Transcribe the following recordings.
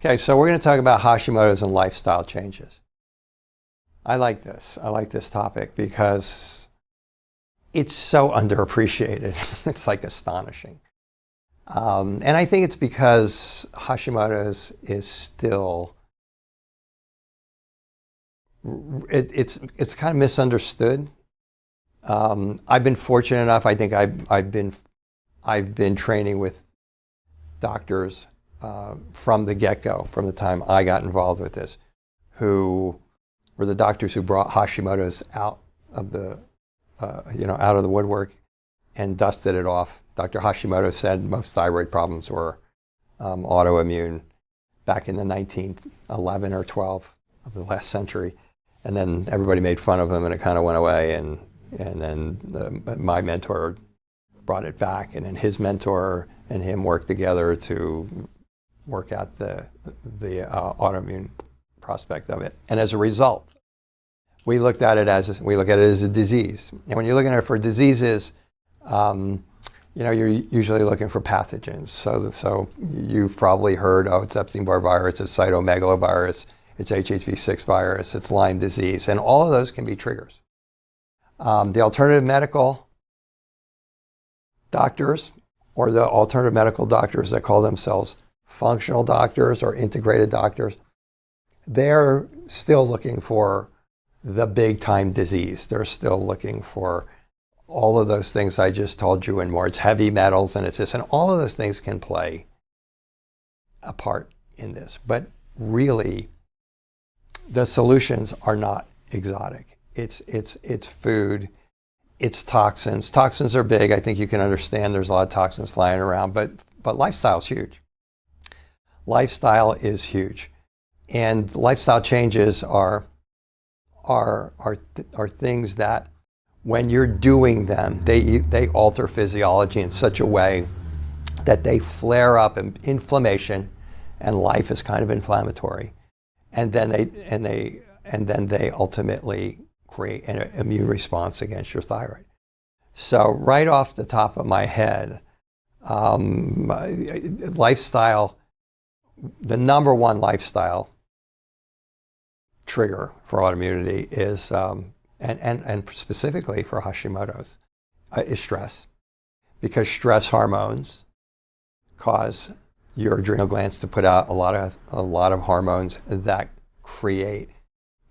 Okay, so we're going to talk about Hashimoto's and lifestyle changes. I like this. I like this topic because it's so underappreciated. It's like astonishing. And I think it's because Hashimoto's is still, it's kind of misunderstood. I've been fortunate enough. I think I've been training with doctors from the get-go, from the time I got involved with this, who were the doctors who brought Hashimoto's out of the out of the woodwork and dusted it off. Dr. Hashimoto said most thyroid problems were autoimmune back in the 1911 or 12 of the last century, and then everybody made fun of him, and it kind of went away. And then my mentor brought it back, and then his mentor and him worked together to work out the autoimmune prospect of it. And as a result, we look at it as a disease. And when you're looking at it for diseases, you're usually looking for pathogens. So you've probably heard, it's Epstein-Barr virus, it's cytomegalovirus, it's HHV6 virus, it's Lyme disease, and all of those can be triggers. The alternative medical doctors, or the alternative medical doctors that call themselves functional doctors or integrated doctors, they're still looking for the big time disease. They're still looking for all of those things I just told you and more. It's heavy metals and it's this, and all of those things can play a part in this. But really, the solutions are not exotic. It's food, it's toxins. Toxins are big. I think you can understand there's a lot of toxins flying around, but lifestyle is huge. Lifestyle is huge. And lifestyle changes are things that when you're doing them, they alter physiology in such a way that they flare up inflammation, and life is kind of inflammatory. And then they ultimately create an immune response against your thyroid. So right off the top of my head, lifestyle, the number one lifestyle trigger for autoimmunity is, and specifically for Hashimoto's, is stress. Because stress hormones cause your adrenal glands to put out a lot of hormones that create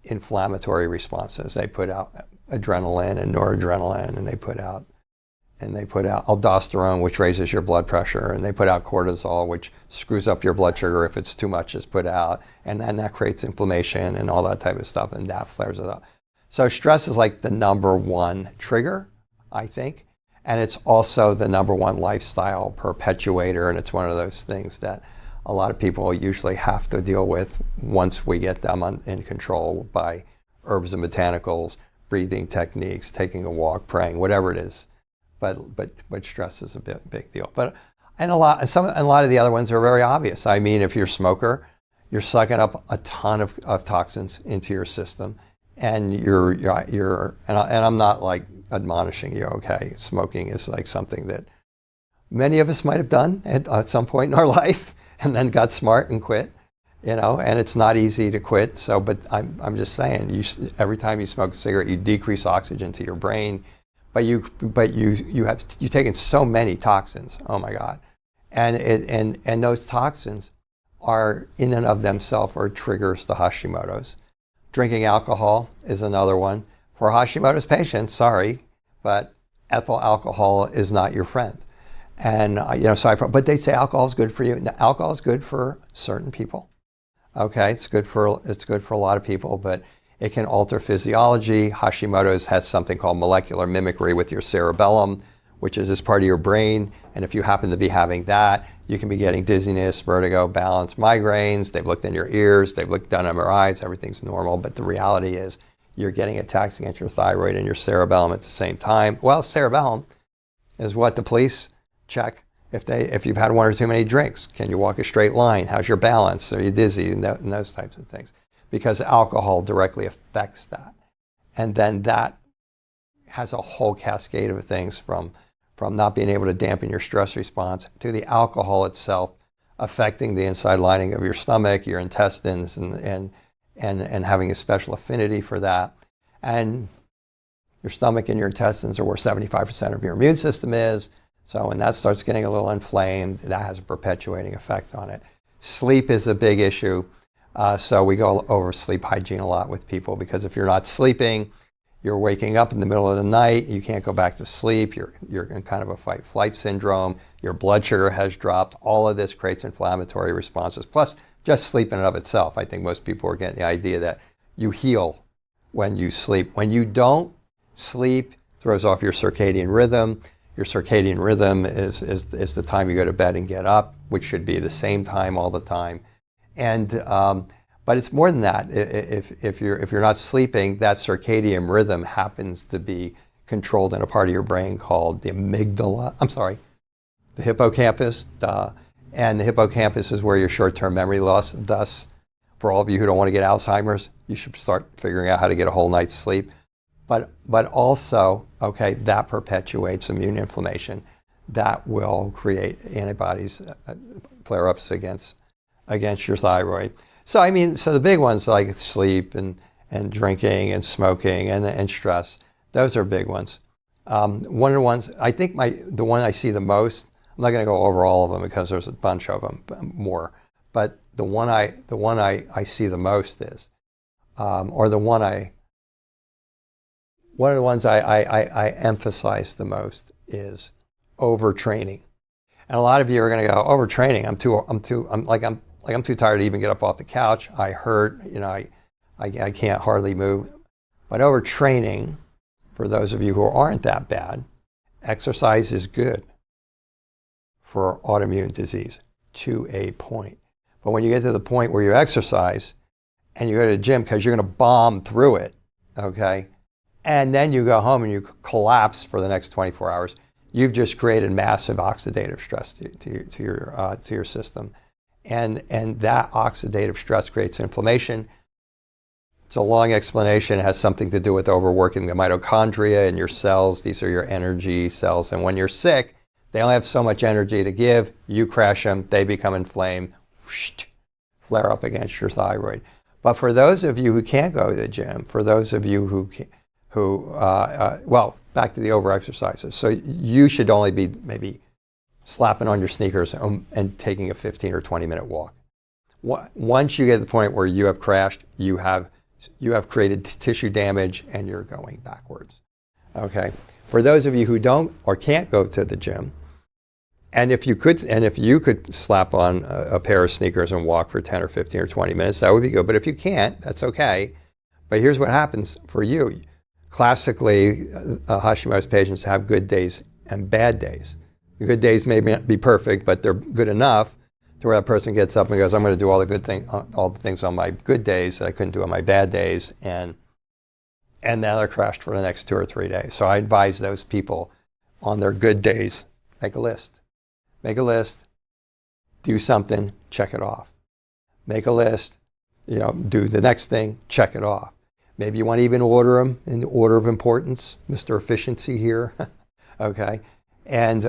inflammatory responses. They put out adrenaline and noradrenaline, and they put out aldosterone, which raises your blood pressure, and they put out cortisol, which screws up your blood sugar if it's too much is put out, and then that creates inflammation and all that type of stuff, and that flares it up. So stress is like the number one trigger, I think, and it's also the number one lifestyle perpetuator, and it's one of those things that a lot of people usually have to deal with once we get them in control by herbs and botanicals, breathing techniques, taking a walk, praying, whatever it is. But stress is a big deal. And a lot of the other ones are very obvious. I mean, if you're a smoker, you're sucking up a ton of toxins into your system, and and I'm not like admonishing you. Okay, smoking is like something that many of us might have done at some point in our life, and then got smart and quit. And it's not easy to quit. So, but I'm just saying, every time you smoke a cigarette, you decrease oxygen to your brain. But you've taken so many toxins. Oh my God, and those toxins are in and of themselves are triggers to Hashimoto's. Drinking alcohol is another one. For Hashimoto's patients, sorry, but ethyl alcohol is not your friend. And but they say alcohol is good for you. Now, alcohol is good for certain people. Okay, it's good for a lot of people, but it can alter physiology. Hashimoto's has something called molecular mimicry with your cerebellum, which is this part of your brain. And if you happen to be having that, you can be getting dizziness, vertigo, balance, migraines. They've looked in your ears. They've done MRIs. Everything's normal. But the reality is you're getting attacks against your thyroid and your cerebellum at the same time. Well, cerebellum is what the police check if you've had one or too many drinks. Can you walk a straight line? How's your balance? Are you dizzy? And those types of things. Because alcohol directly affects that. And then that has a whole cascade of things from not being able to dampen your stress response to the alcohol itself affecting the inside lining of your stomach, your intestines, and having a special affinity for that. And your stomach and your intestines are where 75% of your immune system is. So when that starts getting a little inflamed, that has a perpetuating effect on it. Sleep is a big issue. So we go over sleep hygiene a lot with people, because if you're not sleeping, you're waking up in the middle of the night, you can't go back to sleep, you're in kind of a fight-flight syndrome, your blood sugar has dropped. All of this creates inflammatory responses. Plus, just sleep in and of itself. I think most people are getting the idea that you heal when you sleep. When you don't sleep, throws off your circadian rhythm. Your circadian rhythm is the time you go to bed and get up, which should be the same time all the time. And but it's more than that. If you're not sleeping, that circadian rhythm happens to be controlled in a part of your brain called the amygdala. The hippocampus. And the hippocampus is where your short-term memory loss. Thus, for all of you who don't want to get Alzheimer's, you should start figuring out how to get a whole night's sleep. But also, okay, that perpetuates immune inflammation. That will create antibodies, flare-ups against your thyroid. So the big ones like sleep and drinking and smoking and stress, those are big ones. One of the ones, I think the one I see the most, I'm not going to go over all of them because there's a bunch of them more, but the one I see the most is, one of the ones I emphasize the most is overtraining. And a lot of you are going to go, overtraining, I'm too tired to even get up off the couch. I hurt, I can't hardly move. But overtraining, for those of you who aren't that bad, exercise is good for autoimmune disease to a point. But when you get to the point where you exercise and you go to the gym because you're going to bomb through it, okay, and then you go home and you collapse for the next 24 hours, you've just created massive oxidative stress to your system. And that oxidative stress creates inflammation. It's a long explanation. It has something to do with overworking the mitochondria in your cells. These are your energy cells. And when you're sick, they only have so much energy to give. You crash them, they become inflamed, whoosh, flare up against your thyroid. But for those of you who can't go to the gym, for those of you well, back to the over-exercises. So you should only be maybe slapping on your sneakers and taking a 15 or 20-minute walk. Once you get to the point where you have crashed, you have created tissue damage and you're going backwards. Okay. For those of you who don't or can't go to the gym, and if you could slap on a pair of sneakers and walk for 10 or 15 or 20 minutes, that would be good. But if you can't, that's okay. But here's what happens for you. Classically, Hashimoto's patients have good days and bad days. The good days may not be perfect, but they're good enough to where that person gets up and goes, I'm going to do all the things on my good days that I couldn't do on my bad days, and now they're crashed for the next 2 or 3 days. So I advise those people on their good days, make a list. Make a list, do something, check it off. Make a list, do the next thing, check it off. Maybe you want to even order them in the order of importance, Mr. Efficiency here, okay? And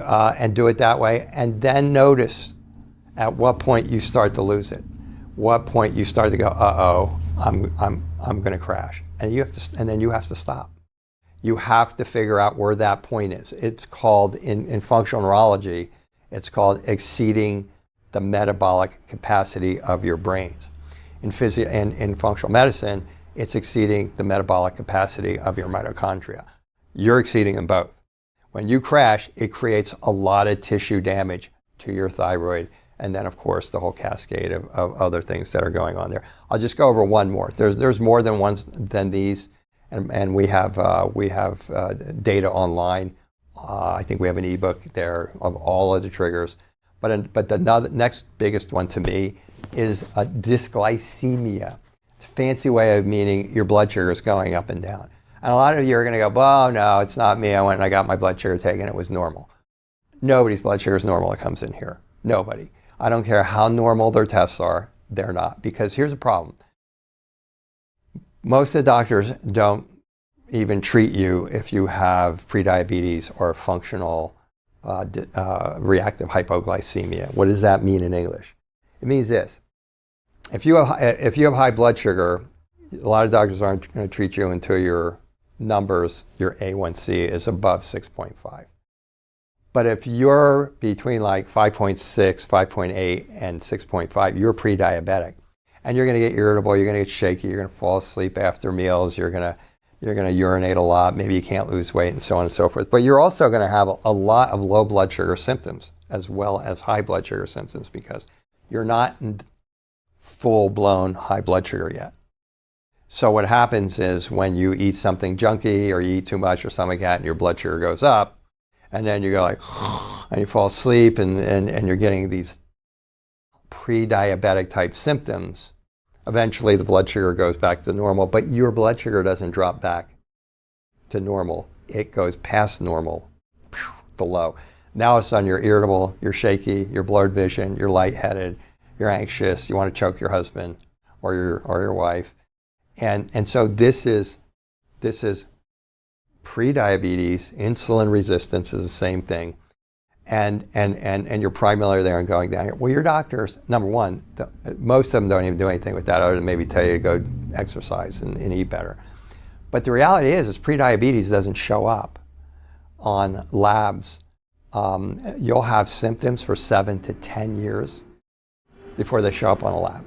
do it that way. And then notice at what point you start to lose it. What point you start to go, uh-oh, I'm going to crash. And then you have to stop. You have to figure out where that point is. It's called, in functional neurology, it's called exceeding the metabolic capacity of your brains. In functional medicine, it's exceeding the metabolic capacity of your mitochondria. You're exceeding them both. When you crash, it creates a lot of tissue damage to your thyroid, and then of course the whole cascade of other things that are going on there. I'll just go over one more. There's more than these, and we have data online. I think we have an ebook there of all of the triggers. But the next biggest one to me is dysglycemia. It's a fancy way of meaning your blood sugar is going up and down. And a lot of you are going to go, oh, no, it's not me. I went and I got my blood sugar taken. It was normal. Nobody's blood sugar is normal that comes in here. Nobody. I don't care how normal their tests are. They're not. Because here's the problem. Most of the doctors don't even treat you if you have prediabetes or functional reactive hypoglycemia. What does that mean in English? It means this. If you have high blood sugar, a lot of doctors aren't going to treat you until your numbers, your A1C is above 6.5. But if you're between like 5.6, 5.8, and 6.5, you're pre-diabetic. And you're going to get irritable, you're going to get shaky, you're going to fall asleep after meals, you're going to urinate a lot, maybe you can't lose weight, and so on and so forth. But you're also going to have a lot of low blood sugar symptoms as well as high blood sugar symptoms because you're not in full-blown high blood sugar yet. So what happens is when you eat something junky or you eat too much or something like that and your blood sugar goes up, and then you go like, and you fall asleep and you're getting these pre-diabetic type symptoms, eventually the blood sugar goes back to normal, but your blood sugar doesn't drop back to normal. It goes past normal, the low. Now all of a sudden you're irritable, you're shaky, you're blurred vision, you're lightheaded, you're anxious, you want to choke your husband or your wife. And so this is pre-diabetes. Insulin resistance is the same thing. And you're primarily there and going down here. Well, your doctors, number one, most of them don't even do anything with that other than maybe tell you to go exercise and eat better. But the reality is pre-diabetes doesn't show up on labs. You'll have symptoms for 7 to 10 years before they show up on a lab.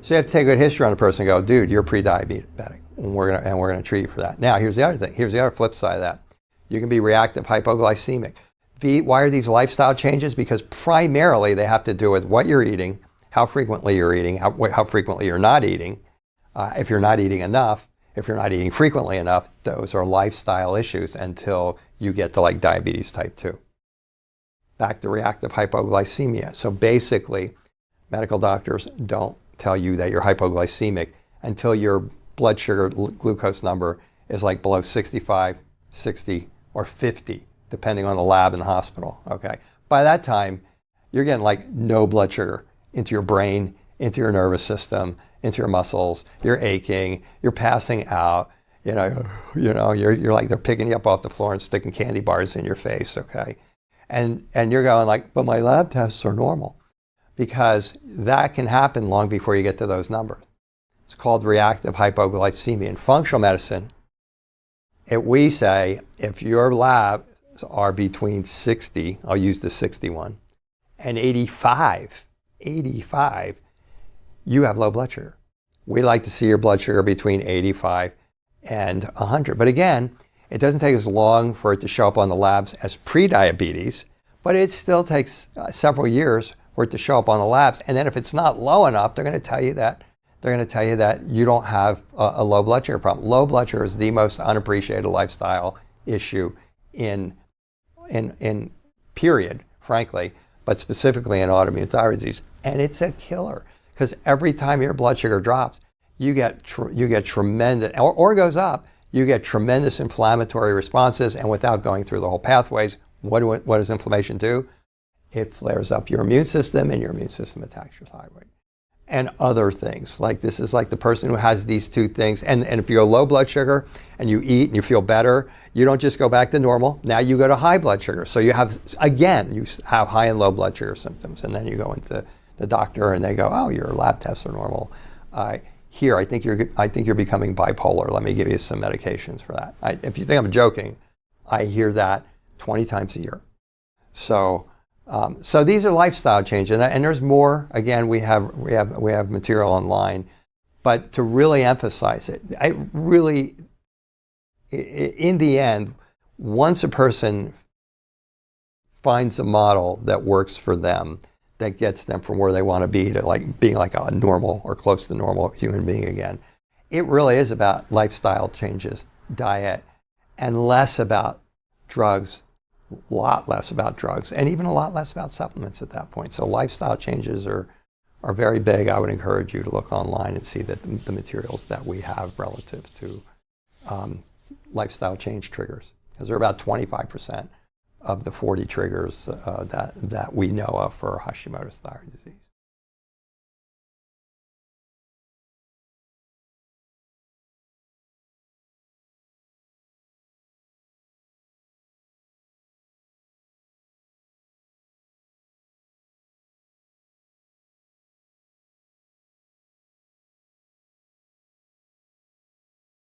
So you have to take a good history on a person and go, dude, you're pre-diabetic, and we're gonna treat you for that. Now, here's the other thing. Here's the other flip side of that. You can be reactive hypoglycemic. Why are these lifestyle changes? Because primarily they have to do with what you're eating, how frequently you're eating, how frequently you're not eating. If you're not eating enough, if you're not eating frequently enough, those are lifestyle issues until you get to like diabetes type 2. Back to reactive hypoglycemia. So basically, medical doctors don't tell you that you're hypoglycemic until your blood sugar glucose number is like below 65, 60, or 50, depending on the lab in the hospital, okay? By that time, you're getting like no blood sugar into your brain, into your nervous system, into your muscles, you're aching, you're passing out, you're like they're picking you up off the floor and sticking candy bars in your face, okay? And you're going like, but my lab tests are normal. Because that can happen long before you get to those numbers. It's called reactive hypoglycemia. In functional medicine, we say if your labs are between 60, I'll use the 61, and 85, you have low blood sugar. We like to see your blood sugar between 85 and 100. But again, it doesn't take as long for it to show up on the labs as pre-diabetes, but it still takes several years for it to show up on the labs. And then if it's not low enough, they're going to tell you that you don't have a low blood sugar problem. Low blood sugar is the most unappreciated lifestyle issue in period, frankly, but specifically in autoimmune thyroid disease. And it's a killer because every time your blood sugar drops, you get tremendous, or goes up, you get tremendous inflammatory responses. And without going through the whole pathways, what does inflammation do? It flares up your immune system, and your immune system attacks your thyroid. And other things, like this is like the person who has these two things. And if you're low blood sugar and you eat and you feel better, you don't just go back to normal. Now you go to high blood sugar. So you have high and low blood sugar symptoms. And then you go into the doctor and they go, oh, your lab tests are normal. Here, I think you're becoming bipolar. Let me give you some medications for that. If you think I'm joking, I hear that 20 times a year. So these are lifestyle changes, and there's more. Again, we have material online, but to really emphasize it, in the end, once a person finds a model that works for them, that gets them from where they want to be to like being like a normal or close to normal human being again, it really is about lifestyle changes, diet, and less about drugs. A lot less about drugs, and even a lot less about supplements at that point. So lifestyle changes are very big. I would encourage you to look online and see that the materials that we have relative to lifestyle change triggers, because they're about 25% of the 40 triggers that we know of for Hashimoto's thyroid disease.